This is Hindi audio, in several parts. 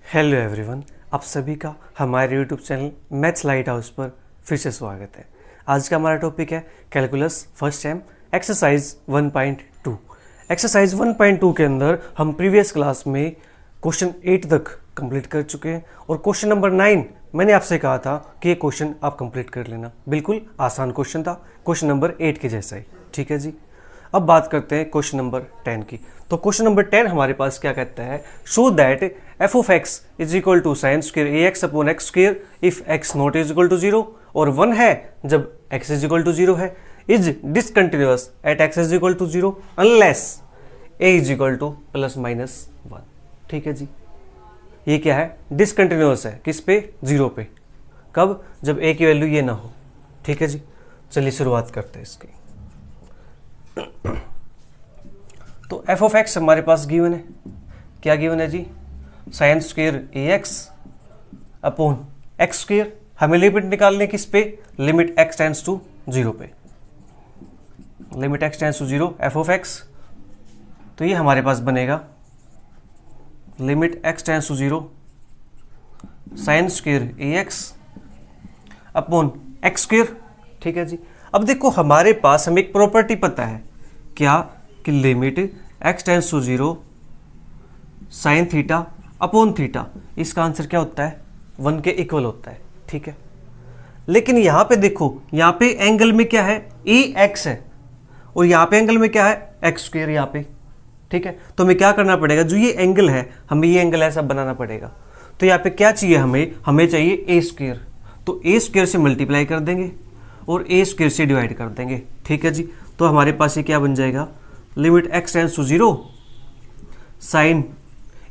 हेलो एवरीवन, आप सभी का हमारे YouTube channel maths light house पर फिर से स्वागत है। आज का हमारा टॉपिक है calculus first time exercise 1.2। Exercise 1.2 के अंदर हम प्रीवियस क्लास में क्वेश्चन 8 तक कंप्लीट कर चुके हैं और क्वेश्चन नंबर 9 मैंने आपसे कहा था कि ये क्वेश्चन आप कंप्लीट कर लेना। बिल्कुल आसान क्वेश्चन था, क्वेश्चन नंबर 8 के जैसा ही। ठीक है जी, अब बात करते हैं क्वेश्चन नंबर 10 की। तो क्वेश्चन नंबर 10 हमारे पास क्या कहता है, show that f of x is equal to sine square a x upon x square if x not is equal to 0 और 1 है जब एक्स इज इक्वल टू 0 है, is discontinuous at x is equal to 0 unless a is equal to plus minus 1। ठीक है जी, ये क्या है, डिसकंटिन्यूअस है किस पे, 0 पे। कब, जब ए की वैल्यू ये ना हो। ठीक है जी, चलिए शुरुआत करते हैं इसकी। तो एफ ऑफ एक्स हमारे पास गिवन है, क्या गिवन है जी, sine square a x upon x square. हमें लिमिट निकालने किस पे, लिमिट एक्स टेंड्स टू 0 पे, limit x tends to 0 f of x. तो ये हमारे पास बनेगा limit x tends to 0 sine square a x upon x square. ठीक है जी, अब देखो हमारे पास हमें एक प्रॉपर्टी पता है, क्या कि limit x tends to 0 sine theta upon theta, इसका आंसर क्या होता है, 1 के इक्वल होता है। ठीक है, लेकिन यहां पे देखो, यहां पे एंगल में क्या है, ए एक्स है और यहां पे एंगल में क्या है, एक्स स्क्वायर यहां पे। ठीक है, तो हमें क्या करना पड़ेगा, जो ये एंगल है हमें ये एंगल ऐसा बनाना पड़ेगा। तो यहाँ पे क्या चाहिए, हमें चाहिए ए स्क्वायर। तो ए स्क्वायर से मल्टीप्लाई कर देंगे और ए स्क्वायर से डिवाइड कर देंगे। ठीक है जी, तो हमारे पास ये क्या बन जाएगा, limit x tends to 0 sine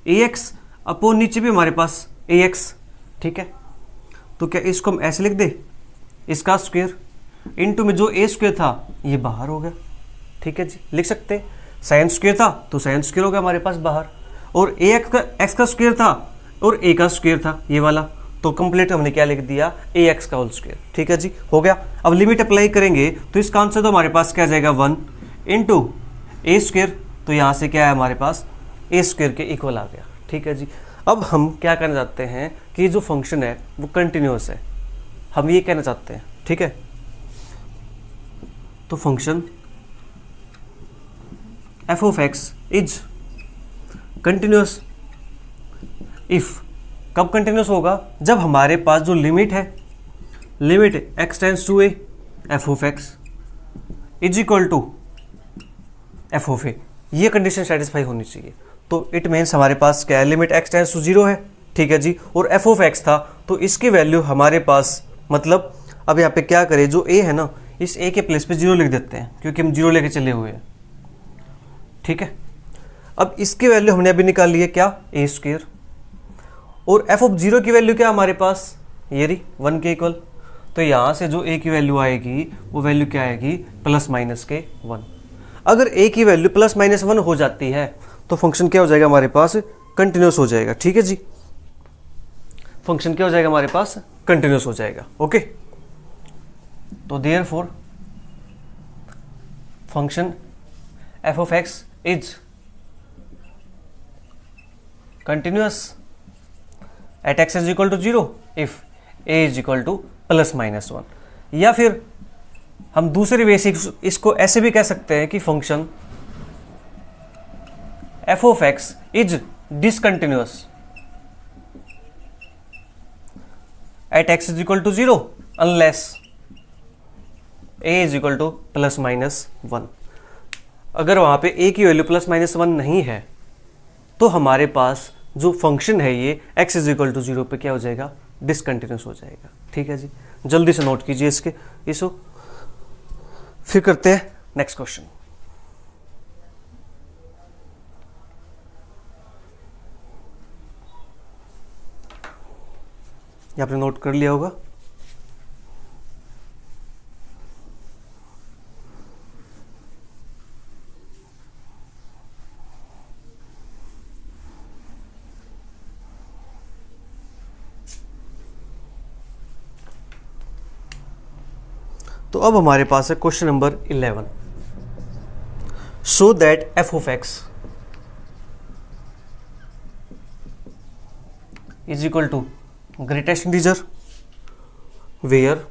a x upon नीचे भी हमारे पास ए एक्स। ठीक है, तो क्या इसको हम ऐसे लिख दे, इसका स्क्वायर इनटू में जो ए स्क्वायर था ये बाहर हो गया। ठीक है जी, लिख सकते हैं, साइन स्क्वायर था तो साइन स्क्वायर हो गया हमारे पास बाहर, और ए एक्स का स्क्वायर था और ए का स्क्वायर था ये वाला, तो कंप्लीट हमने क्या लिख दिया, ए एक्स का होल स्क्वायर। ठीक है जी, हो गया। अब लिमिट अप्लाई करेंगे तो इसका आंसर तो हमारे पास क्या जाएगा, 1 इंटू ए स्क्वायर। तो यहाँ से क्या है हमारे पास, ए स्क्वायर के इक्वल आ गया। ठीक है जी, अब हम क्या कहना चाहते हैं कि जो फंक्शन है वो कंटिन्यूअस है, हम ये कहना चाहते हैं। ठीक है, तो function f of x is continuous if, कब कंटिन्यूअस होगा, जब हमारे पास जो लिमिट है, limit x tends to a f of x is equal to f of a, ये कंडीशन सेटिस्फाई होनी चाहिए। तो इट मीन्स हमारे पास क्या है, लिमिट एक्स टेंड्स टू 0 है। ठीक है जी, और एफ ऑफ एक्स था तो इसकी वैल्यू हमारे पास, मतलब अब यहाँ पे क्या करें, जो ए है ना, इस ए के प्लेस पे 0 लिख देते हैं क्योंकि हम 0 लेके चले हुए हैं। ठीक है, अब इसकी वैल्यू हमने अभी निकाल ली है, क्या, ए स्क्वायर, और एफ ऑफ 0 की वैल्यू क्या हमारे पास, ये रही 1 के इक्वल। तो यहाँ से जो ए की वैल्यू आएगी वो वैल्यू क्या आएगी, प्लस माइनस के 1। अगर ए की वैल्यू प्लस माइनस 1 हो जाती है तो फंक्शन क्या हो जाएगा हमारे पास, कंटिन्यूअस हो जाएगा। ठीक है जी, फंक्शन क्या हो जाएगा हमारे पास, कंटिन्यूअस हो जाएगा। ओके, तो therefore function f of x is continuous at x is equal to 0 if a is equal to plus minus 1। या फिर हम दूसरे वे से इसको ऐसे भी कह सकते हैं कि function f of x is discontinuous at x is equal to 0 unless a is equal to plus minus 1। अगर वहां पे ए की वैल्यू प्लस माइनस 1 नहीं है तो हमारे पास जो फंक्शन है ये एक्स इज इक्वल टू 0 पे क्या हो जाएगा, डिसकंटिन्यूअस हो जाएगा। ठीक है जी, जल्दी से नोट कीजिए इसको, फिर करते हैं नेक्स्ट क्वेश्चन। ये आपने नोट कर लिया होगा। तो अब हमारे पास है question number 11, show that f of x is equal to greatest integer where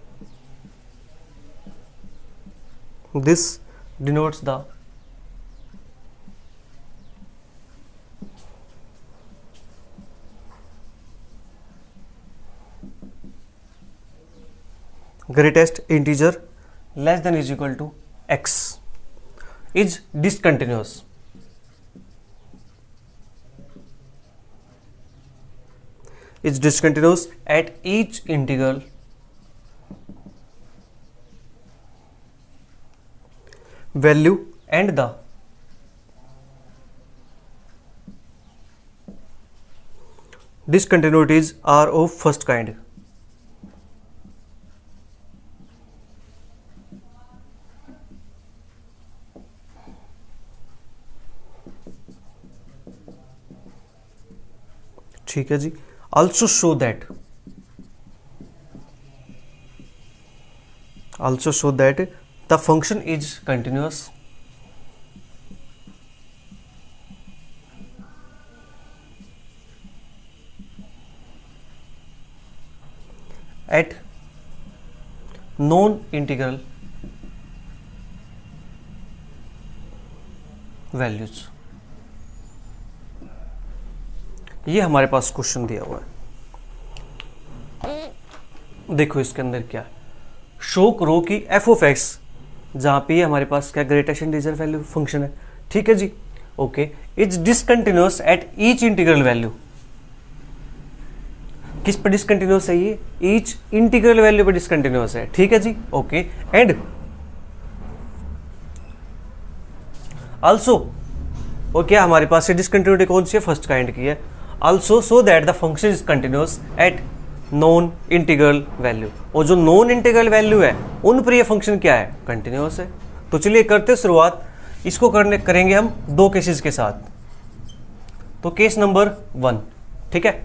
this denotes the greatest integer less than is equal to x is discontinuous. Is discontinuous at each integral value and the discontinuities are of first kind. ठीक है जी. Also show that the function is continuous at non-integral values. ये हमारे पास क्वेश्चन दिया हुआ है. देखो इसके अंदर क्या है. शो करो कि एफ ऑफ एक्स, जहां पे हमारे पास क्या ग्रेटेस्ट इंटीजर वैल्यू फंक्शन है. ठीक है जी. Okay. Is discontinuous at each integral value. किस पर डिसकंटिन्यूअस है ये? ईच इंटीग्रल वैल्यू पर डिसकंटिन्यूअस है. ठीक है जी. ओके. एंड आल्सो, और क्या हमारे पास ये डिसकंटिन्यूटी कौन सी है? फर्स्ट काइंड की है. Also so that the function is continuous at non integral value. और जो नॉन इंटीग्रल वैल्यू है उन पर ये फंक्शन क्या है? कंटिन्यूअस है. तो चलिए करते शुरुआत. इसको करेंगे हम दो केसेस के साथ. तो केस नंबर 1. ठीक है.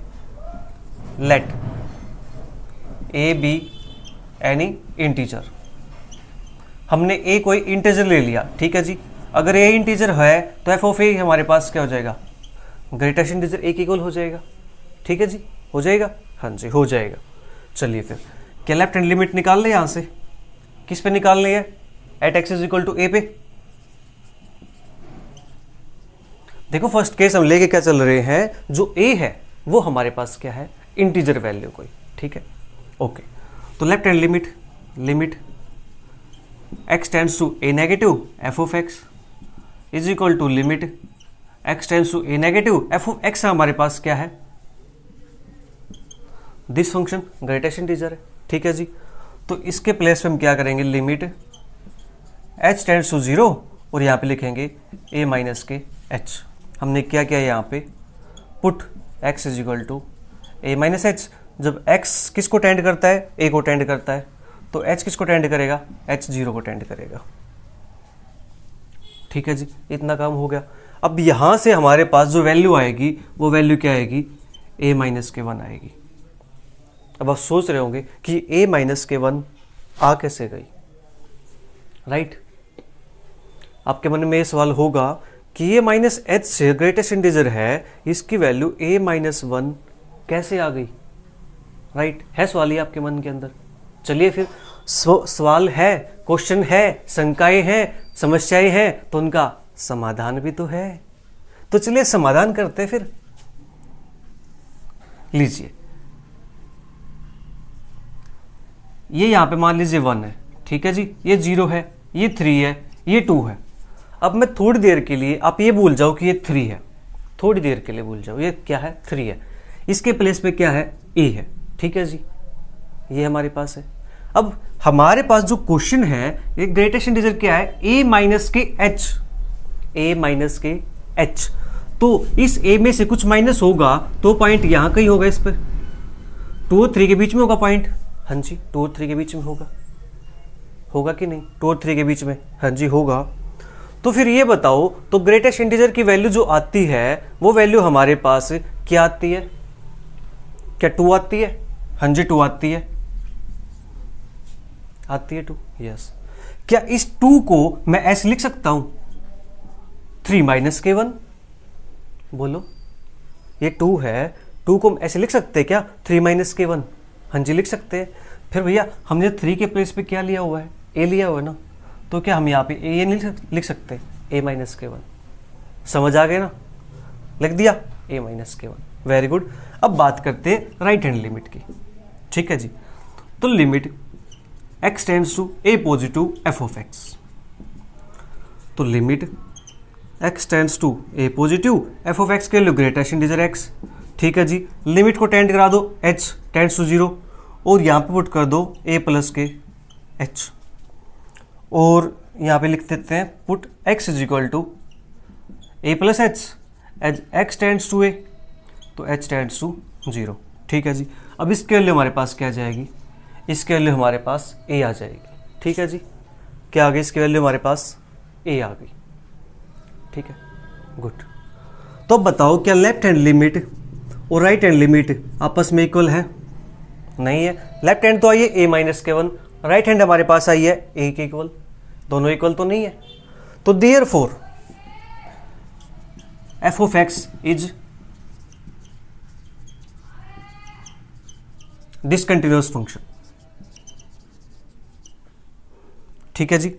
Let a be any integer. हमने ए कोई इंटीजर ले लिया. ठीक है जी. अगर ए इंटीजर है तो एफ ऑफ ए हमारे पास क्या हो जाएगा? ग्रेटेस्ट इंटीजर ए इक्वल हो जाएगा. ठीक है जी. हो जाएगा. हाँ जी हो जाएगा. चलिए फिर क्या लेफ्ट हैंड लिमिट निकाल ले. यहां से किस पे निकालनी है? At x is equal to a पे. देखो फर्स्ट केस हम लेके क्या चल रहे हैं, जो ए है वो हमारे पास क्या है? इंटीजर वैल्यू कोई. ठीक है. ओके. तो left hand limit x tends to a negative f of x is equal to limit x tends to a negative f of x हमारे पास क्या है? दिस फंक्शन ग्रेटेस्ट इंटीजर है. ठीक है जी. तो इसके प्लेस पे हम क्या करेंगे? लिमिट एच टेंड्स टू 0 और यहाँ पे लिखेंगे ए माइनस के एच. हमने क्या किया यहाँ पे? Put x is equal to a minus h. जब एक्स किसको टेंड करता है? ए को टेंड करता है. तो एच किसको टेंड करेगा? एच 0 को टेंड करेगा. ठीक है जी. इतना काम हो गया. अब यहां से हमारे पास जो वैल्यू आएगी वो वैल्यू क्या आएगी? a माइनस के 1 आएगी. अब आप सोच रहे होंगे कि a माइनस के 1 आ कैसे गई. राइट. आपके मन में ये सवाल होगा कि a माइनस एच से ग्रेटेस्ट इंटीजर है, इसकी वैल्यू a माइनस 1 कैसे आ गई. राइट. है सवाल ये आपके मन के अंदर. चलिए फिर सवाल है, क्वेश्चन है, शंकाएं हैं, समस्याएं हैं, तो उनका समाधान भी तो है. तो चलिए समाधान करते हैं फिर. लीजिए ये यहां पे मान लीजिए 1 है. ठीक है जी. ये 0 है, ये 3 है, ये 2 है. अब मैं थोड़ी देर के लिए, आप ये भूल जाओ कि ये 3 है. थोड़ी देर के लिए भूल जाओ ये क्या है? 3 है. इसके प्लेस पे क्या है? ए है. ठीक है जी. ये हमारे पास है. अब हमारे पास जो क्वेश्चन है, ये ग्रेटेस्ट इंटीजर क्या है? ए माइनस के एच. ए माइनस के एच. तो इस ए में से कुछ माइनस होगा तो पॉइंट यहां कहीं होगा. इस पर 2 और 3 के बीच में होगा पॉइंट. हाँ जी 2 और 3 के बीच में होगा. होगा कि नहीं? 2 और 3 के बीच में. हाँ जी होगा. तो फिर ये बताओ, तो ग्रेटेस्ट इंटीजर की वैल्यू जो आती है वो वैल्यू हमारे पास क्या आती है? क्या 2 आती है? हाँ जी 2 आती है. आती है 2. यस. क्या इस 2 को मैं ऐसे लिख सकता हूं? 3 माइनस के 1. बोलो. ये 2 है. 2 को ऐसे लिख सकते हैं क्या, 3 माइनस के 1, हाँ जी लिख सकते हैं। फिर भैया हमने 3 के प्लेस पे क्या लिया हुआ है, ए लिया हुआ है ना, तो क्या हम यहाँ पे ए नहीं लिख सकते, ए माइनस के 1, समझ आ गए ना, लिख दिया ए माइनस के 1, वेरी गुड। अब बात करते हैं राइट हैंड लिमिट की, ठीक है जी। तो limit x tends to a positive f of x, तो limit x tends to a positive f of x के लिए ग्रेटेस्ट इंटीजर x, ठीक है जी। लिमिट को टेंड करा दो h टेंड्स टू 0 और यहाँ पे पुट कर दो a प्लस के h, और यहाँ पे लिख देते हैं put x is equal to a plus h, as x tends to a तो h टेंड्स टू 0, ठीक है जी। अब इसके वैल्यू हमारे पास क्या आ जाएगी, इसके वैल्यू हमारे पास a आ जाएगी, ठीक है जी। क्या आ गई इसकी वैल्यू हमारे पास a आ गई, ठीक है, गुड। तो अब बताओ क्या लेफ्ट हैंड लिमिट और राइट हैंड लिमिट आपस में इक्वल है, नहीं है। लेफ्ट हैंड तो आई है a माइनस के 1, राइट हैंड हमारे पास आई है a के इक्वल, दोनों इक्वल तो नहीं है। तो therefore f of x is discontinuous function, ठीक है जी।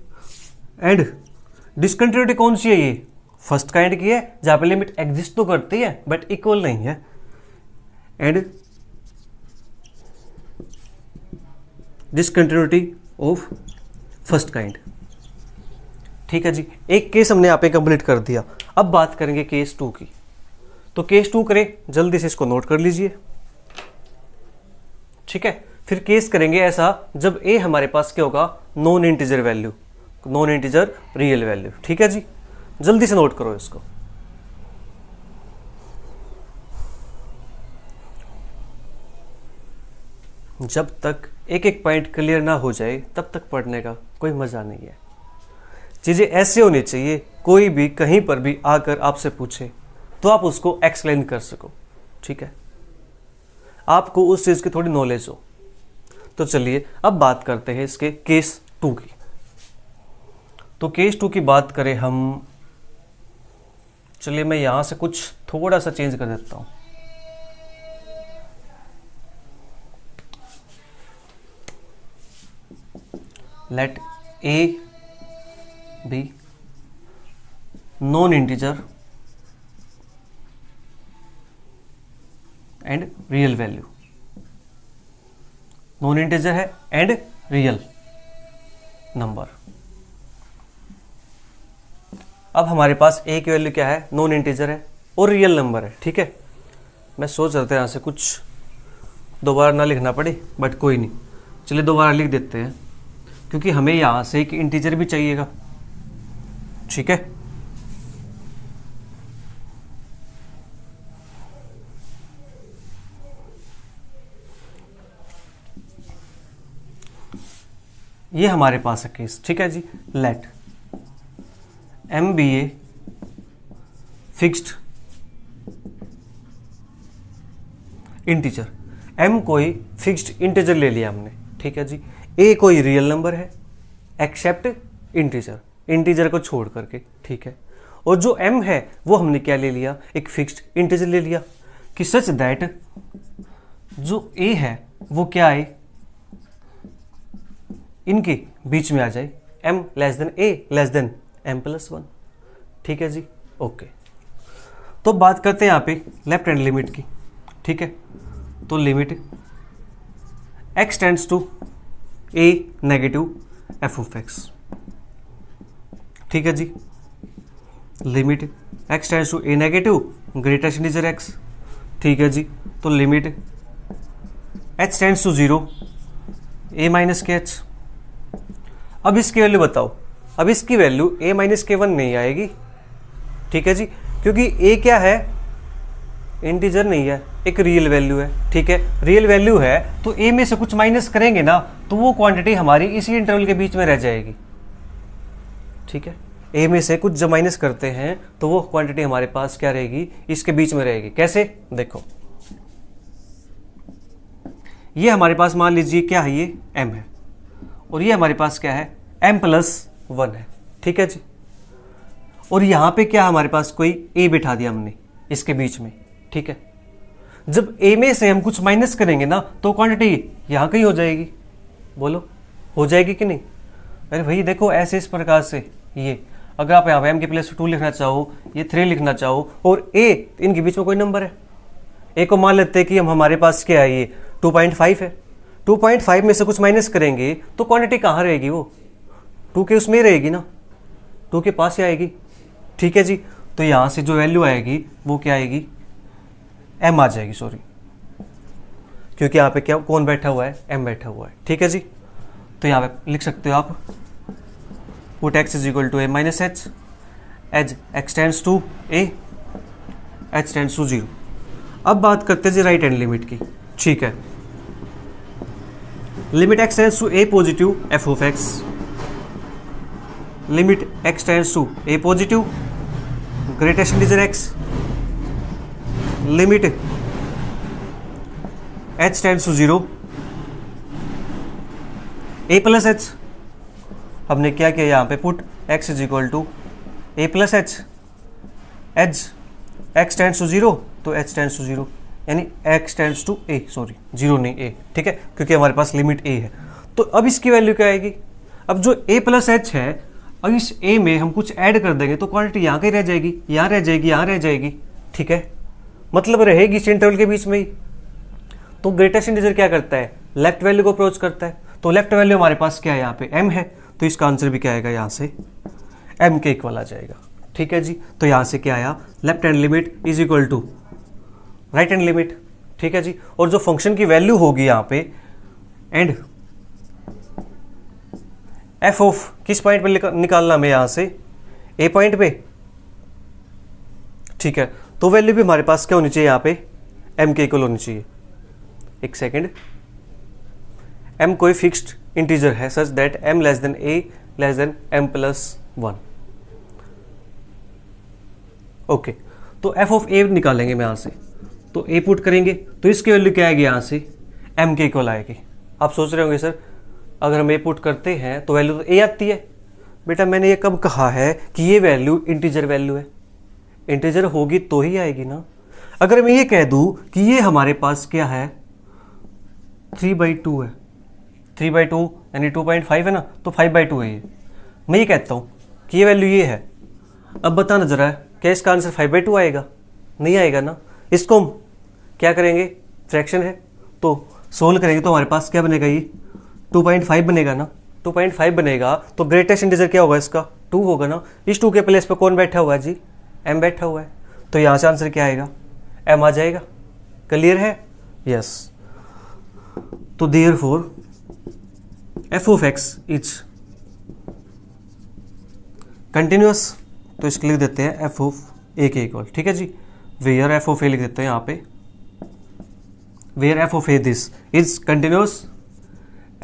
एंड डिसकंटिन्यूटी कौन सी है, ये फर्स्ट काइंड की है जहां पे लिमिट एग्जिस्ट तो करती है बट इक्वल नहीं है। And discontinuity of first kind, ठीक है जी। एक केस हमने यहाँ पे कंप्लीट कर दिया। अब बात करेंगे केस 2 की। तो केस 2 करें, जल्दी से इसको नोट कर लीजिए, ठीक है। फिर केस करेंगे ऐसा जब a हमारे पास क्या होगा, non integer value, non integer real value, ठीक है जी। जल्दी से नोट करो इसको। जब तक एक एक पॉइंट क्लियर ना हो जाए तब तक पढ़ने का कोई मजा नहीं है। चीजें ऐसे होनी चाहिए, कोई भी कहीं पर भी आकर आपसे पूछे तो आप उसको एक्सप्लेन कर सको, ठीक है, आपको उस चीज की थोड़ी नॉलेज हो। तो चलिए अब बात करते हैं इसके केस 2 की। तो केस 2 की बात करें हम, चलिए मैं यहां से कुछ थोड़ा सा चेंज कर देता हूं। Let a be non integer and real value, non integer है एंड रियल नंबर। अब हमारे पास a की वैल्यू क्या है, नॉन इंटीजर है और रियल नंबर है, ठीक है। मैं सोच रहा था यहाँ से कुछ दोबारा ना लिखना पड़े, बट कोई नहीं, चलिए दोबारा लिख देते हैं क्योंकि हमें यहाँ से एक इंटीजर भी चाहिएगा, ठीक है। ये हमारे पास है केस, ठीक है जी। Let m be a fixed integer, m कोई फिक्स्ड इंटीजर ले लिया हमने, ठीक है जी। a कोई रियल नंबर है एक्सेप्ट इंटीजर, इंटीजर को छोड़ करके, ठीक है। और जो m है वो हमने क्या ले लिया, एक फिक्स्ड इंटीजर ले लिया कि सच दैट जो a है वो क्या है, इनके बीच में आ जाए, m less than a less than m plus 1, ठीक है जी, ओके। तो बात करते हैं यहाँ पे लेफ्ट हैंड लिमिट की, ठीक है। तो limit x tends to a negative f of x, ठीक है जी। Limit x tends to a negative greatest integer x, ठीक है जी। तो limit h tends to 0 a minus के h। अब इसकी वैल्यू बताओ, अब इसकी वैल्यू a माइनस के 1 नहीं आएगी, ठीक है जी, क्योंकि a क्या है, इंटीजर नहीं है, एक रियल वैल्यू है, ठीक है। रियल वैल्यू है तो a में से कुछ माइनस करेंगे ना तो वो क्वांटिटी हमारी इसी इंटरवल के बीच में रह जाएगी, ठीक है। a में से कुछ जब माइनस करते हैं तो वो क्वांटिटी हमारे पास क्या रहेगी, इसके बीच में रहेगी। कैसे, देखो ये हमारे पास मान लीजिए क्या है, ये m है और ये हमारे पास क्या है, m प्लस 1 है, ठीक है जी। और यहाँ पे क्या हमारे पास कोई a बिठा दिया हमने इसके बीच में, ठीक है। जब ए में से हम कुछ माइनस करेंगे ना तो क्वांटिटी यहाँ कहीं हो जाएगी, बोलो हो जाएगी कि नहीं। अरे भाई देखो ऐसे इस प्रकार से ये, अगर आप यहाँ पे m के प्लेस 2 लिखना चाहो, ये 3 लिखना चाहो और a, इनके बीच में कोई नंबर है, a को मान लेते हैं कि हमारे पास क्या है, ये 2.5 है। 2.5 में से कुछ माइनस करेंगे तो क्वांटिटी कहाँ रहेगी, वो 2 के उसमें रहेगी ना, 2 के पास ही आएगी। ठीक है जी, तो यहाँ से जो वैल्यू आएगी वो क्या आएगी, m आ जाएगी, सॉरी, क्योंकि यहाँ पे क्या कौन बैठा हुआ है, m बैठा हुआ है। ठीक है जी, तो यहाँ पे लिख सकते हो आप put x is equal to a minus h, as x tends to a, h tends to 0। अब बात करते हैं जी राइट हैंड लिमिट की। ठीक है, limit x tends to a positive f of x, limit x tends to a positive greatest integer x, limit h tends to 0 a plus h. हमने क्या किया यहाँ पे, put x is equal to a plus h, as x tends to 0 तो h टेंड्स टू 0, यानी x tends to a, sorry 0 नहीं a, ठीक है, क्योंकि हमारे पास लिमिट a है। तो अब इसकी वैल्यू क्या आएगी, अब जो a प्लस एच है, अब इस a में हम कुछ ऐड कर देंगे तो क्वांटिटी यहाँ कहीं रह जाएगी, यहाँ रह जाएगी, यहाँ रह जाएगी। ठीक है, मतलब रहेगी इस इंटरवल के बीच में ही। तो ग्रेटेस्ट इंटीजर क्या करता है, लेफ्ट वैल्यू को अप्रोच करता है, तो लेफ्ट वैल्यू हमारे पास क्या है, यहाँ पे m है, तो इसका आंसर भी क्या आएगा, यहाँ से m के इक्वल आ जाएगा। ठीक है जी, तो यहाँ से क्या आया, left hand limit is equal to right hand limit. ठीक है जी, और जो फंक्शन की वैल्यू होगी यहाँ पे एंड f ऑफ किस पॉइंट पे निकालना हमें, यहाँ से a पॉइंट पे। ठीक है, तो वैल्यू भी हमारे पास क्या होनी चाहिए, यहाँ पे m के इक्वल होनी चाहिए। एक सेकेंड, m कोई फिक्स्ड इंटीजर है such that m less than a less than m plus 1। Okay, तो f ऑफ a निकालेंगे मैं यहाँ से, तो a पुट करेंगे तो इसकी वैल्यू क्या आएगी, यहाँ से m के इक्वल आएगी। आप सोच रहे होंगे सर अगर हम a पुट करते हैं तो वैल्यू तो a आती है। बेटा मैंने ये कब कहा है कि ये वैल्यू इंटीजर वैल्यू है, इंटीजर होगी तो ही आएगी ना। अगर मैं ये कह दूं कि ये हमारे पास क्या है, 3/2 है, 3/2 यानी 2.5 है ना, तो 5/2 है ये। मैं ये कहता हूँ कि ये वैल्यू ये है। अब बताना जरा, क्या इसका आंसर 5/2 आएगा, नहीं आएगा ना। इसको हम क्या करेंगे, फ्रैक्शन है तो सोल्व करेंगे तो हमारे पास क्या बनेगा, ये 2.5 बनेगा ना। 2.5 बनेगा तो ग्रेटेस्ट इंटीजर क्या होगा, इसका 2 होगा ना। इस 2 के प्लेस पे कौन बैठा हुआ है जी, m बैठा हुआ है, तो यहाँ से आंसर क्या आएगा, m आ जाएगा। क्लियर है, यस। तो therefore f of x is continuous, तो इसको लिख देते हैं f ऑफ a के इक्वल। ठीक है जी, वेयर f ऑफ a लिख देते हैं यहाँ पे, where f of a this is continuous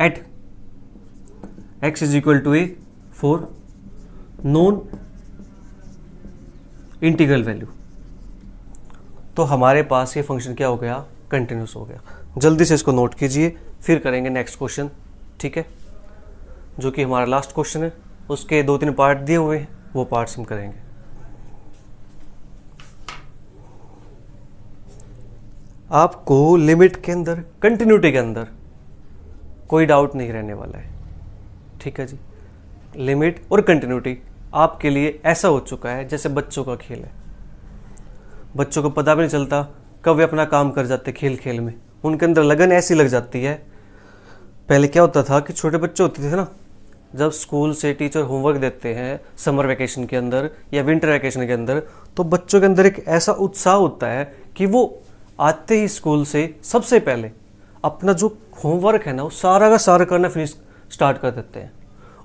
at x is equal to a for non integral value. तो हमारे पास ये फंक्शन क्या हो गया, कंटिन्यूस हो गया। जल्दी से इसको नोट कीजिए, फिर करेंगे नेक्स्ट क्वेश्चन। ठीक है, जो कि हमारा लास्ट क्वेश्चन है, उसके 2-3 पार्ट दिए हुए हैं, वो पार्ट्स हम करेंगे। आपको लिमिट के अंदर, कंटिन्यूटी के अंदर कोई डाउट नहीं रहने वाला है। ठीक है जी, लिमिट और कंटिन्यूटी आपके लिए ऐसा हो चुका है जैसे बच्चों का खेल है। बच्चों को पता भी नहीं चलता कब वे अपना काम कर जाते खेल खेल में, उनके अंदर लगन ऐसी लग जाती है। पहले क्या होता था कि छोटे बच्चे होते थे ना, जब स्कूल से टीचर होमवर्क देते हैं समर वैकेशन के अंदर या विंटर वैकेशन के अंदर, तो बच्चों के अंदर एक ऐसा उत्साह होता है कि वो आते ही स्कूल से सबसे पहले अपना जो होमवर्क है ना वो सारा का सारा करना फिनिश स्टार्ट कर देते हैं,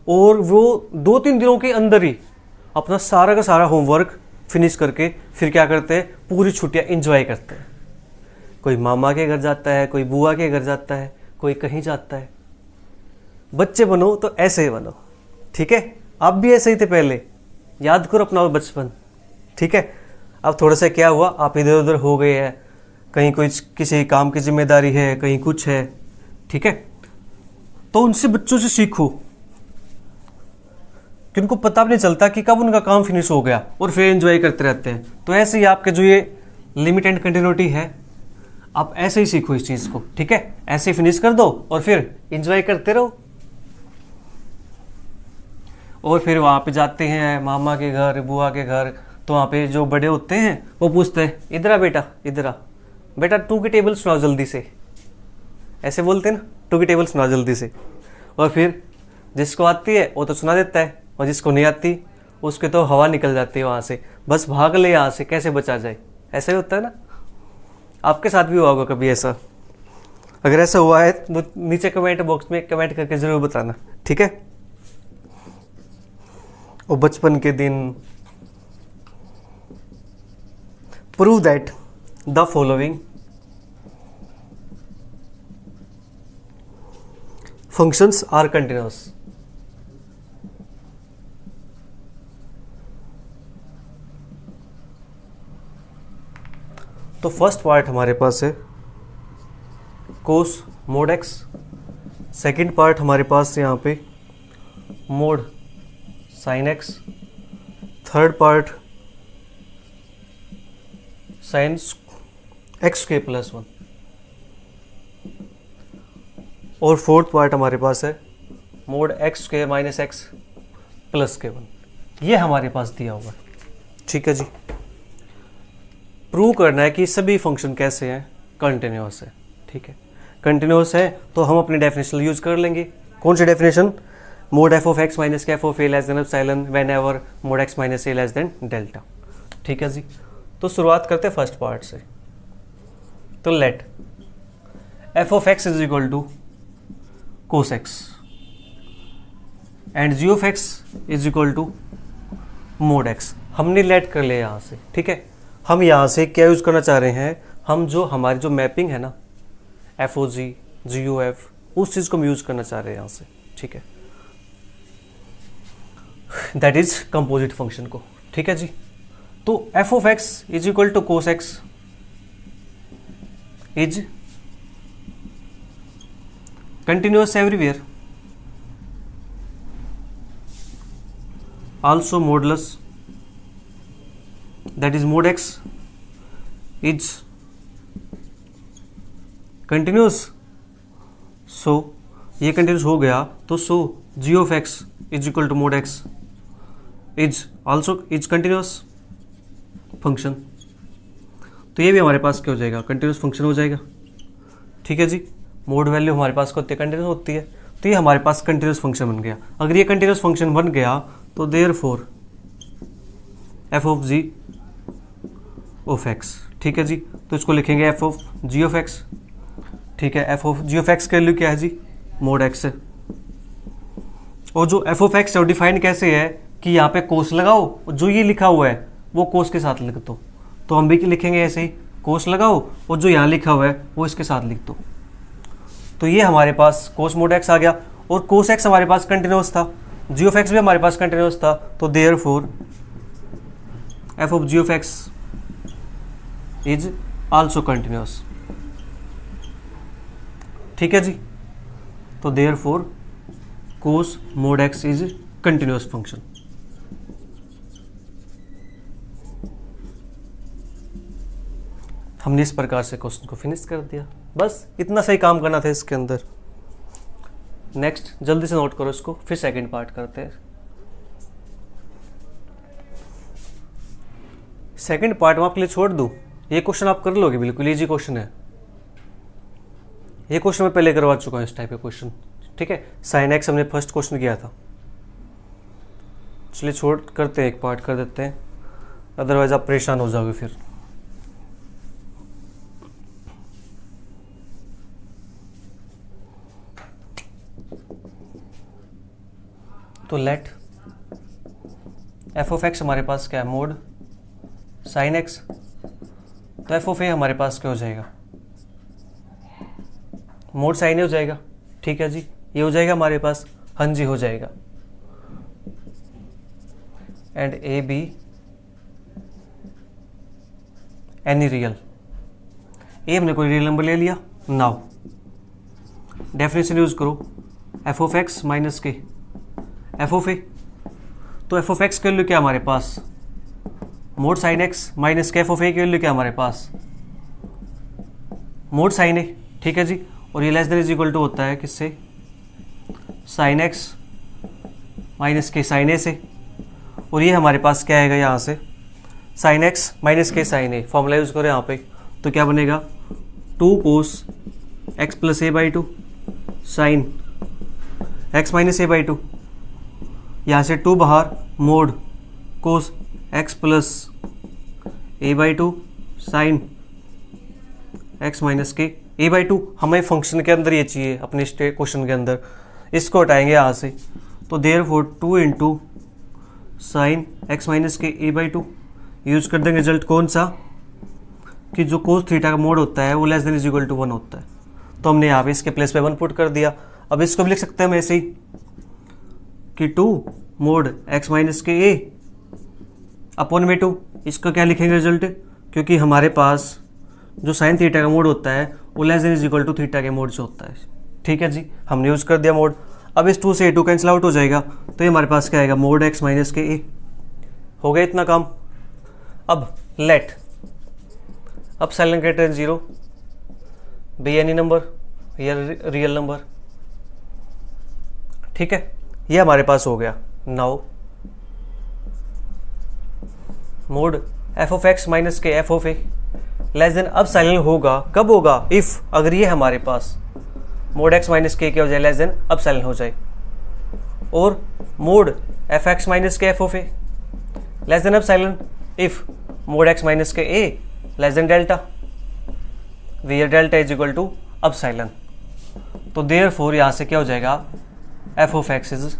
और वो 2-3 दिनों के अंदर ही अपना सारा का सारा होमवर्क फिनिश करके फिर क्या करते हैं, पूरी छुट्टियां एंजॉय करते हैं। कोई मामा के घर जाता है, कोई बुआ के घर जाता है, कोई कहीं जाता है। बच्चे बनो तो ऐसे ही बनो। ठीक है, आप भी ऐसे ही थे पहले, याद करो अपना बचपन। ठीक है, अब थोड़ा सा क्या हुआ, आप इधर उधर हो गए हैं, कहीं कोई किसी काम की जिम्मेदारी है, कहीं कुछ है। ठीक है, तो उनसे बच्चों से सीखो कि उनको पता भी नहीं चलता कि कब उनका काम फिनिश हो गया और फिर एंजॉय करते रहते हैं। तो ऐसे ही आपके जो ये लिमिट एंड कंटिन्यूटी है, आप ऐसे ही सीखो इस चीज़ को, ठीक है, ऐसे फिनिश कर दो और फिर एंजॉय करते रहो। और फिर वहाँ पे जाते हैं मामा के घर, बुआ के घर, तो वहाँ पे जो बड़े होते हैं वो पूछते हैं इधर आ बेटा, इधर आ बेटा, 2 की टेबल सुनाओ जल्दी से, ऐसे बोलते हैं ना, 2 की टेबल सुनाओ जल्दी से। और फिर जिसको आती है वो तो सुना देता है, और जिसको नहीं आती उसके तो हवा निकल जाती है वहाँ से, बस भाग ले यहाँ से, कैसे बचा जाए। ऐसा ही होता है ना, आपके साथ भी हुआ होगा कभी ऐसा। अगर ऐसा हुआ है तो नीचे कमेंट बॉक्स में कमेंट करके ज़रूर बताना, ठीक है। और बचपन के दिन, prove that the following functions are continuous. तो फर्स्ट पार्ट हमारे पास है cos mod x, second part हमारे पास यहाँ पे mod sine x, third part sine x के प्लस 1, और फोर्थ पार्ट हमारे पास है mod x square minus x plus के 1। ये हमारे पास दिया हुआ है, ठीक है जी। प्रूव करना है कि सभी फंक्शन कैसे हैं, कंटिन्यूअस है, ठीक है। कंटिन्यूअस है तो हम अपनी डेफिनेशन यूज कर लेंगे। कौन सी definition? Mod f of x minus के f of a less than epsilon whenever mod x minus a less than delta, ठीक है जी। तो शुरुआत करते हैं फर्स्ट पार्ट से। तो let f of x is equal to cos x and g of x is equal to mod x. हमने लेट कर लिया यहाँ से, ठीक है। हम यहाँ से क्या यूज करना चाह रहे हैं, हम जो हमारी जो मैपिंग है ना एफ ओ जी, जी ओ एफ, उस चीज को हम यूज करना चाह रहे हैं यहाँ से, ठीक है। दैट इज कंपोजिट फंक्शन को, ठीक है जी। तो f of x is equal to cos x is continuous everywhere, also modulus, that is mod x is continuous, so ये continuous हो गया तो so g of x is equal to mod x is also is continuous function। तो ये भी हमारे पास क्या हो जाएगा, continuous function हो जाएगा, ठीक है जी। मोड वैल्यू हमारे पास होती है, कंटिन्यूस होती है, तो ये हमारे पास कंटिन्यूस फंक्शन बन गया। अगर ये कंटिन्यूस फंक्शन बन गया तो therefore f of g of x, ठीक है जी। तो इसको लिखेंगे f of g of x, ठीक है। F of g of x की वैल्यू क्या है जी, मोड एक्स है। और जो एफ ऑफ एक्स है वो डिफाइन कैसे है कि यहाँ पे कोस लगाओ, जो ये लिखा हुआ है वो कोस के साथ लिख दो, तो हम भी लिखेंगे ऐसे ही, कोस लगाओ और जो यहाँ लिखा हुआ है वो इसके साथ लिख दो। तो ये हमारे पास कोस मोड एक्स आ गया, और कोस एक्स हमारे पास कंटिन्यूस था, जी ऑफ एक्स भी हमारे पास कंटिन्यूस था, तो therefore f of g of x is also continuous, ठीक है जी। तो therefore cos mod x is continuous function. हमने इस प्रकार से क्वेश्चन को फिनिश कर दिया। बस इतना सही काम करना था इसके अंदर। नेक्स्ट जल्दी से नोट करो इसको, फिर सेकंड पार्ट करते हैं। सेकंड पार्ट में आपके लिए छोड़ दूं, ये क्वेश्चन आप कर लोगे, बिल्कुल इजी क्वेश्चन है। ये क्वेश्चन मैं पहले करवा चुका हूँ इस टाइप के क्वेश्चन, ठीक है। साइन एक्स हमने फर्स्ट क्वेश्चन किया था। चलिए छोड़ करते हैं, एक पार्ट कर देते हैं, अदरवाइज आप परेशान हो जाओगे फिर। तो लेट एफ ऑफ एक्स हमारे पास क्या है, मोड साइन एक्स, तो एफ ऑफ ए हमारे पास क्या हो जाएगा, मोड साइन ए हो जाएगा, ठीक है जी। ये हो जाएगा हमारे पास, हाँ जी हो जाएगा। And a be any real, a हमने कोई रियल नंबर ले लिया। नाउ डेफिनेशन यूज करो, एफ ऑफ एक्स माइनस के एफ ऑफ ए, तो एफ ऑफ एक्स की वैल्यू क्या हमारे पास, मोड साइन एक्स माइनस के एफ ऑफ ए की वैल्यू क्या हमारे पास, मोड साइन ए, ठीक है जी, और ये less than is equal to होता है किससे, साइन एक्स माइनस के साइन ए से, और ये हमारे पास क्या आएगा यहाँ से, साइन एक्स माइनस के साइन ए, फॉर्मूला यूज़ करें यहाँ पे, तो क्या बनेगा 2 cos x plus a by 2 sine x minus a by 2, यहाँ से 2 बाहर, mod cos x plus a by 2 sine x minus के ए बाई 2, हमें फंक्शन के अंदर ये चाहिए अपने स्टेट क्वेश्चन के अंदर, इसको हटाएंगे यहाँ से, तो therefore 2 into sine x minus के ए बाई 2, यूज कर देंगे रिजल्ट कौन सा, कि जो कोस थीटा का मोड होता है वो less than is equal to 1 होता है, तो हमने यहाँ पे इसके प्लेस पे 1 पुट कर दिया। अब इसको भी लिख सकते हैं हम ऐसे ही कि 2 मोड एक्स माइनस के ए अपॉन में 2, इसका क्या लिखेंगे रिजल्ट, क्योंकि हमारे पास जो साइन थीटा का मोड होता है वो less than is equal to theta के मोड से होता है, ठीक है जी, हमने यूज कर दिया मोड। अब इस 2 से 2 कैंसिल आउट हो जाएगा, तो ये हमारे पास क्या आएगा, मोड एक्स माइनस के ए, हो गया इतना काम। अब let epsilon greater 0 be any number या रियल नंबर, ठीक है, ये हमारे पास हो गया। Now mod f of x minus के f of a less than, epsilon होगा कब होगा, इफ अगर ये हमारे पास मोड एक्स माइनस के क्या हो जाए लेस देन, अब साइलेंट हो जाए, और मोड एफ एक्स माइनस के f of a less than epsilon, if mod x minus के a less than delta, where delta is equal to epsilon, तो देयरफॉर यहां से क्या हो जाएगा, f of x is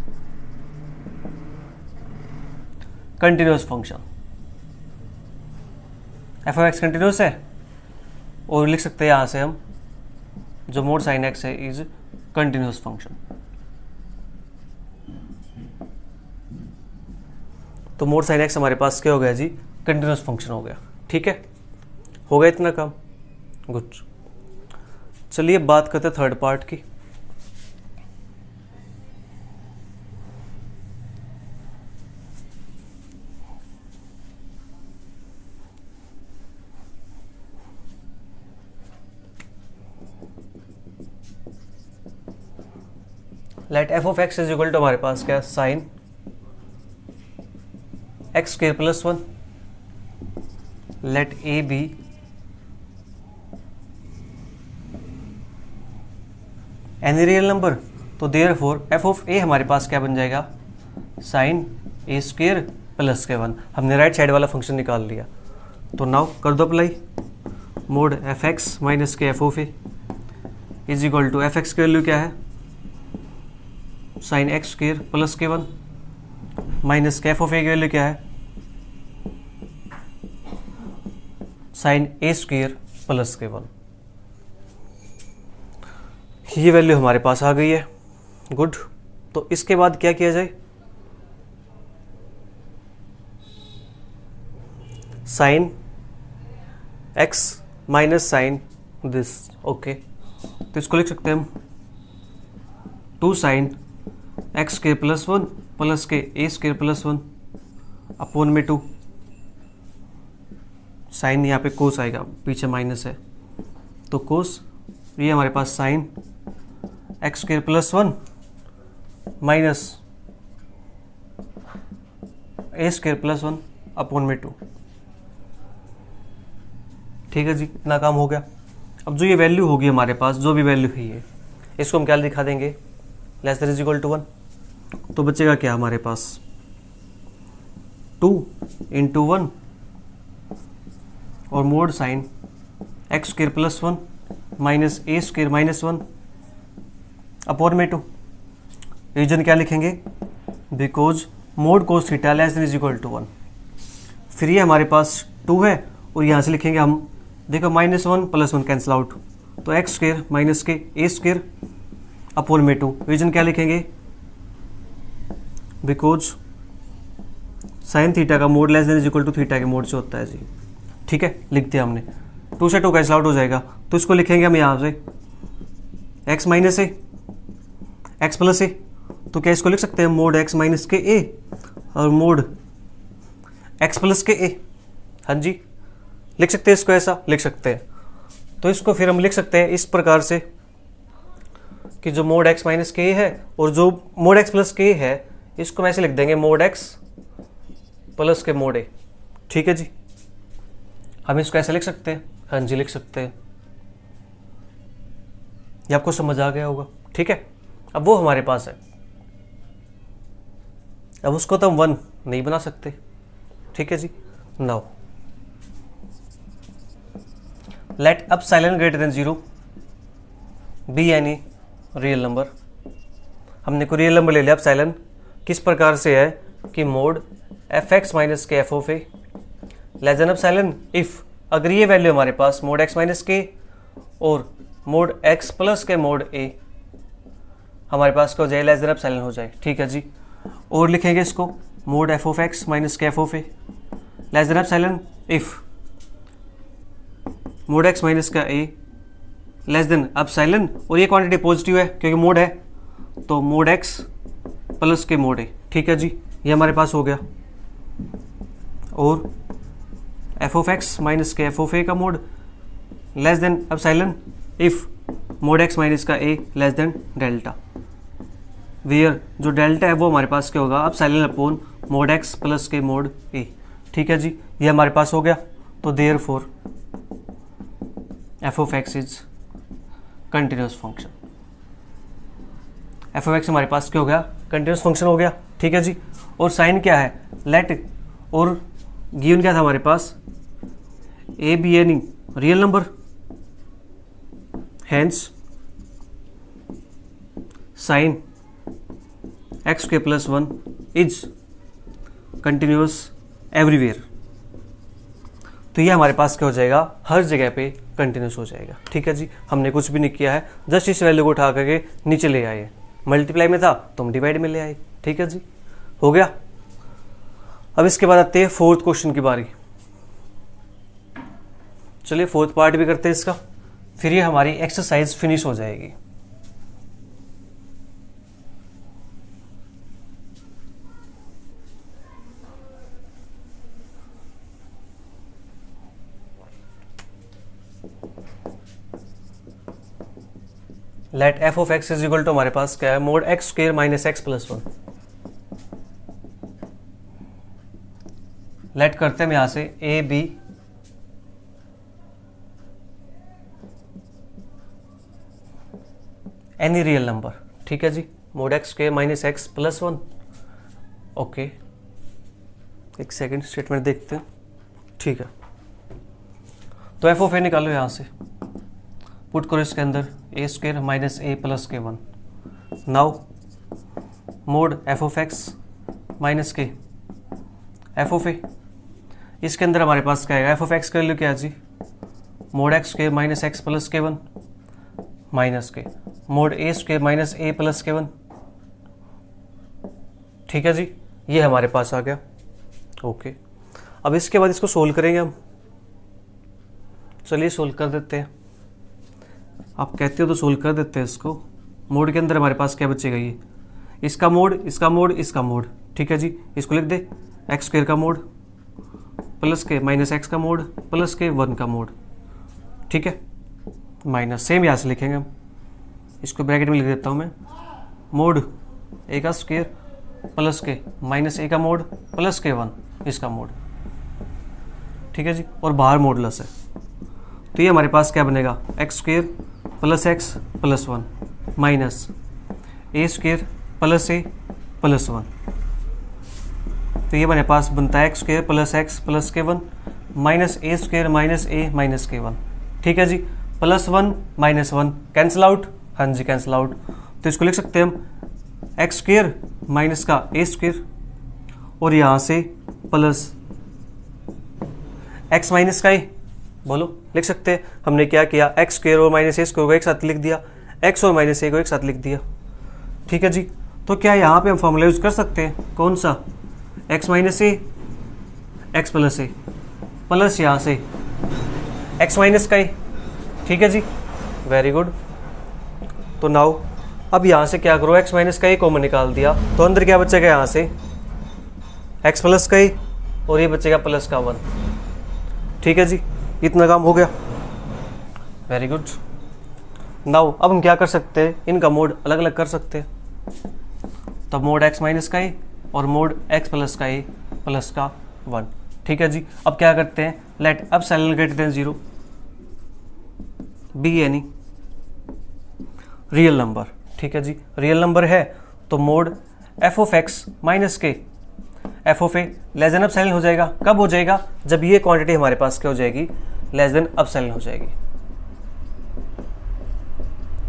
continuous function, f of x continuous है, और लिख सकते हैं यहां से हम जो मोड साइन एक्स है इज कंटिन्यूअस फंक्शन, तो मोड साइन एक्स हमारे पास क्या हो गया जी, कंटिन्यूअस फंक्शन हो गया, ठीक है, हो गया इतना काम, गुड। चलिए बात करते हैं थर्ड पार्ट की। Let f of x is equal to हमारे पास क्या, sine x square plus 1, let a be any real number, तो देयरफॉर एफ ऑफ ए हमारे पास क्या बन जाएगा, साइन ए स्क्वायर प्लस के 1, हमने राइट साइड वाला फंक्शन निकाल लिया, तो नाउ कर दो apply, mod f x minus के f of a is equal to f x की वैल्यू क्या है, साइन एक्स स्क्वायर प्लस के 1 माइनस के एफ ऑफ ए की वैल्यू क्या है, साइन ए स्क्वायर प्लस के 1, ये वैल्यू हमारे पास आ गई है, गुड। तो इसके बाद क्या किया जाए, sine x minus sine this, okay, तो इसको लिख सकते हैं हम 2 sine x square plus 1 plus के ए स्क्वायर प्लस 1 अपॉन में 2, साइन यहाँ पे कोस आएगा, पीछे माइनस है, तो कोस, ये हमारे पास sine x square plus 1 minus a square plus 1 upon में 2, ठीक है जी, इतना काम हो गया। अब जो ये वैल्यू होगी हमारे पास, जो भी वैल्यू है ये, इसको हम क्या दिखा देंगे, less than is equal to 1, तो बचेगा क्या हमारे पास, 2 इंटू 1 और mod sine x square plus 1 minus a square minus 1 upon में 2, रीजन क्या लिखेंगे, because mod cos theta less than is equal to 1, फिर ये हमारे पास 2 है, और यहाँ से लिखेंगे हम, देखो -1 + 1 कैंसिल आउट, तो एक्स स्क्वायर माइनस के ए स्क्वायर अपॉन में 2, रीजन क्या लिखेंगे, बिकॉज साइन थीटा का mod less than is equal to theta के मोड से होता है जी, ठीक है, लिख दिया हमने, 2 से 2 कैंसिल आउट हो जाएगा, तो इसको लिखेंगे हम यहाँ से एक्स माइनस ए एक्स प्लस ए, तो क्या इसको लिख सकते हैं मोड एक्स माइनस के ए और मोड एक्स प्लस के ए, हाँ जी, लिख सकते हैं इसको, ऐसा लिख सकते हैं, तो इसको फिर हम लिख सकते हैं इस प्रकार से कि जो मोड x माइनस के है और जो मोड x प्लस के है, इसको हम ऐसे लिख देंगे मोड x प्लस के मोड a। ठीक है जी, हम इसको ऐसे लिख सकते हैं। हाँ जी, लिख सकते हैं। ये आपको समझ आ गया होगा। ठीक है, अब वो हमारे पास है, अब उसको तो हम 1 नहीं बना सकते। ठीक है जी, now let epsilon greater than 0 be any real number. हमने कोई रियल नंबर ले लिया। एप्सिलॉन किस प्रकार से है कि मोड एफ एक्स माइनस के f of a less than epsilon if, अगर ये वैल्यू हमारे पास मोड एक्स माइनस के और मोड एक्स प्लस के मोड ए हमारे पास क्या हो जाए, लेस देन एप्सिलॉन हो जाए। ठीक है जी, और लिखेंगे इसको mod f of x minus के f of a less than epsilon if mod x minus का ए लेस देन एप्सिलॉन, और ये क्वांटिटी पॉजिटिव है क्योंकि मोड है, तो मोड एक्स प्लस के मोड ए। ठीक है जी, ये हमारे पास हो गया। और एफ ऑफ एक्स माइनस के एफ ऑफ ए का mod less than epsilon if mod x minus का a less than delta, where जो डेल्टा है वो हमारे पास क्या होगा, epsilon upon mode x plus के मोड ए। ठीक है जी, ये हमारे पास हो गया। तो therefore f of x is continuous function. F of x हमारे पास क्या हो गया, कंटिन्यूस फंक्शन हो गया। ठीक है जी, और साइन क्या है, लेट, और गिवन क्या था हमारे पास, a be any real number, hence sine x के प्लस 1 इज कंटिन्यूस एवरीवेयर। तो ये हमारे पास क्या हो जाएगा, हर जगह पे कंटिन्यूस हो जाएगा। ठीक है जी, हमने कुछ भी नहीं किया है, जस्ट इस वैल्यू को उठा करके नीचे ले आए। मल्टीप्लाई में था तो हम डिवाइड में ले आए। ठीक है जी, हो गया। अब इसके बाद आते हैं फोर्थ क्वेश्चन की बारी। चलिए फोर्थ पार्ट भी करते हैं इसका, फिर ये हमारी एक्सरसाइज फिनिश हो जाएगी। Let f of x is equal to हमारे पास क्या है, mod x square minus x plus 1। Let करते हैं हम यहां से a be any real number. ठीक है जी, mod x square minus x plus 1। Okay, एक सेकेंड स्टेटमेंट देखते हैं। ठीक है, तो एफ ऑफ ए निकालो यहां से, पुट करो इसके अंदर a square minus a plus के 1। Now mod f of x minus के एफ ऑफ ए, इसके अंदर हमारे पास क्या है, एफ ऑफ एक्स का वैल्यू क्या है जी, mod x square minus x plus के 1 माइनस के mod a square minus a plus के 1। ठीक है जी, ये हमारे पास आ गया। ओके, अब इसके बाद इसको सोल्व करेंगे हम। चलिए सोल्व कर देते हैं। आप कहते हो तो सोल्व कर देते हैं इसको। मोड के अंदर हमारे पास क्या बचेगा, ये इसका मोड, इसका मोड, इसका मोड। ठीक है जी, इसको लिख दे एक्स स्क्वायर का मोड प्लस के माइनस एक्स का मोड प्लस के 1 का मोड। ठीक है, माइनस सेम यहाँ से लिखेंगे हम, इसको ब्रैकेट में लिख देता हूँ मैं, मोड ए का स्क्वायर प्लस के माइनस ए का मोड प्लस के 1 इसका मोड। ठीक है जी, और बाहर मॉडुलस है, तो ये हमारे पास क्या बनेगा, x square plus x plus 1 minus a square plus a plus 1। तो ये हमारे पास बनता है एक्स स्क्वायर प्लस के 1 minus a square minus A minus के 1। ठीक है जी, प्लस 1 माइनस 1 कैंसिल आउट। हाँ जी, कैंसिल आउट। तो इसको लिख सकते हैं हम एक्स स्क्वायर माइनस का ए स्क्वायर और यहाँ से प्लस एक्स माइनस का ए, बोलो लिख सकते हैं। हमने क्या किया, एक्स स्क्वायर और माइनस ए स्क्वायर को एक साथ लिख दिया, एक्स और माइनस ए को एक साथ लिख दिया। ठीक है जी, तो क्या यहाँ पे हम फॉर्मूला यूज कर सकते हैं, कौन सा, x minus A x plus a plus यहाँ से एक्स माइनस का ए। ठीक है जी, वेरी गुड। तो नाउ अब यहाँ से क्या करो, एक्स माइनस का ए कॉमन निकाल दिया, तो अंदर क्या बचेगा यहाँ से एक्स प्लस का ए और ये बचेगा प्लस का 1। ठीक है जी, इतना काम हो गया, वेरी गुड। नाउ अब हम क्या कर सकते हैं, इनका मोड अलग अलग कर सकते हैं। तो मोड x माइनस का ए और मोड x प्लस का ए प्लस का 1। ठीक है जी। अब क्या करते हैं, लेट अब epsilon greater than 0 be any real number. ठीक है जी, रियल नंबर है तो mod f of x minus के f of a less than epsilon हो जाएगा। कब हो जाएगा, जब ये क्वांटिटी हमारे पास क्या हो जाएगी, लेस देन एप्सिलॉन हो जाएगी।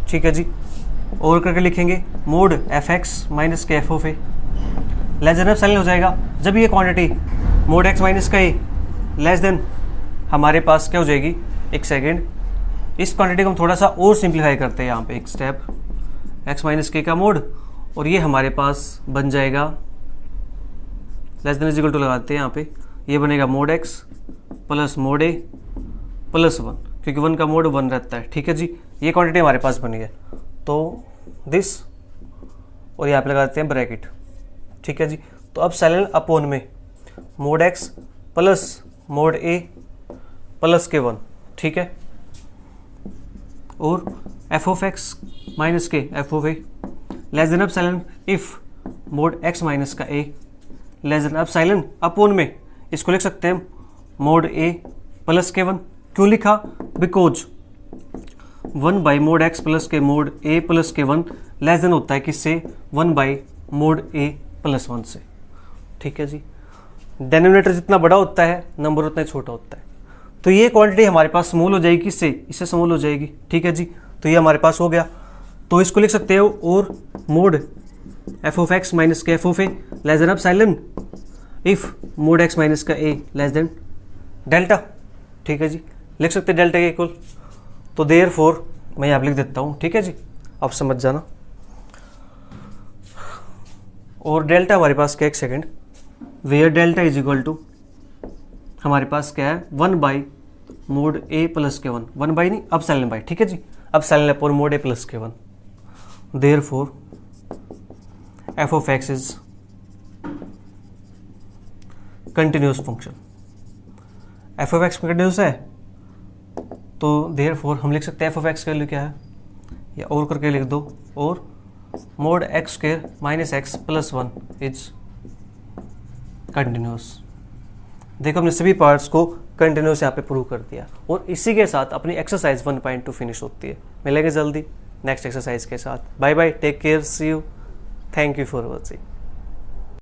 ठीक है जी। और करके लिखेंगे मोड एफ एक्स माइनस के f of a less than epsilon हो जाएगा, जब ये क्वांटिटी मोड एक्स माइनस का ए लेस देन हमारे पास क्या हो जाएगी, एक सेकेंड, इस क्वांटिटी को हम थोड़ा सा और सिंप्लीफाई करते हैं यहाँ पे एक स्टेप, एक्स माइनस के का मोड, और ये हमारे पास बन जाएगा less than is equal to लगाते हैं यहाँ पे, ये बनेगा mod x plus mod a plus 1, क्योंकि 1 का मोड 1 रहता है। ठीक है जी, ये क्वांटिटी हमारे पास बनी है, तो दिस और यहाँ पे लगाते हैं ब्रैकेट। ठीक है जी। तो अब एप्सिलॉन अपॉन में mode x plus mod a plus के 1। ठीक है। और एफ ऑफ एक्स माइनस के f of a less than epsilon if mod x minus का a less than epsilon upon में इसको लिख सकते हैं मोड ए प्लस के 1। क्यों लिखा, because 1 by mode x plus के मोड ए प्लस के 1 लेस देन होता है किससे, 1 बाई मोड ए प्लस 1 से। ठीक है जी। डेनोमिनेटर जितना बड़ा होता है नंबर उतना ही छोटा होता है, तो ये क्वांटिटी हमारे पास स्मॉल हो जाएगी किससे, इससे स्मॉल हो जाएगी। ठीक है जी। तो ये हमारे पास हो गया, तो इसको लिख सकते हो और mod f of x minus के f of a less than epsilon if mod x minus का ए लेस देन डेल्टा। ठीक है जी, लिख सकते हैं डेल्टा के इक्वल। तो देयरफॉर मैं यहाँ लिख देता हूँ। ठीक है जी, अब समझ जाना। और डेल्टा हमारे पास क्या, एक second, where delta is equal to हमारे पास क्या है, 1 बाई मोड ए प्लस के 1, 1 बाई नहीं एप्सिलॉन बाई। ठीक है जी, epsilon upon mode a plus के 1। Therefore f of x is continuous function. F of x continuous है तो देयरफॉर हम लिख सकते हैं एफ ऑफ एक्स का वैल्यू क्या है, या और करके लिख दो, और mode x square minus x plus 1 is continuous. देखो हमने सभी पार्ट्स को कंटिन्यूस यहाँ पे प्रूव कर दिया, और इसी के साथ अपनी एक्सरसाइज 1.2 फिनिश होती है। मिलेंगे जल्दी नेक्स्ट एक्सरसाइज के साथ। Bye bye, take care, see you, thank you for watching.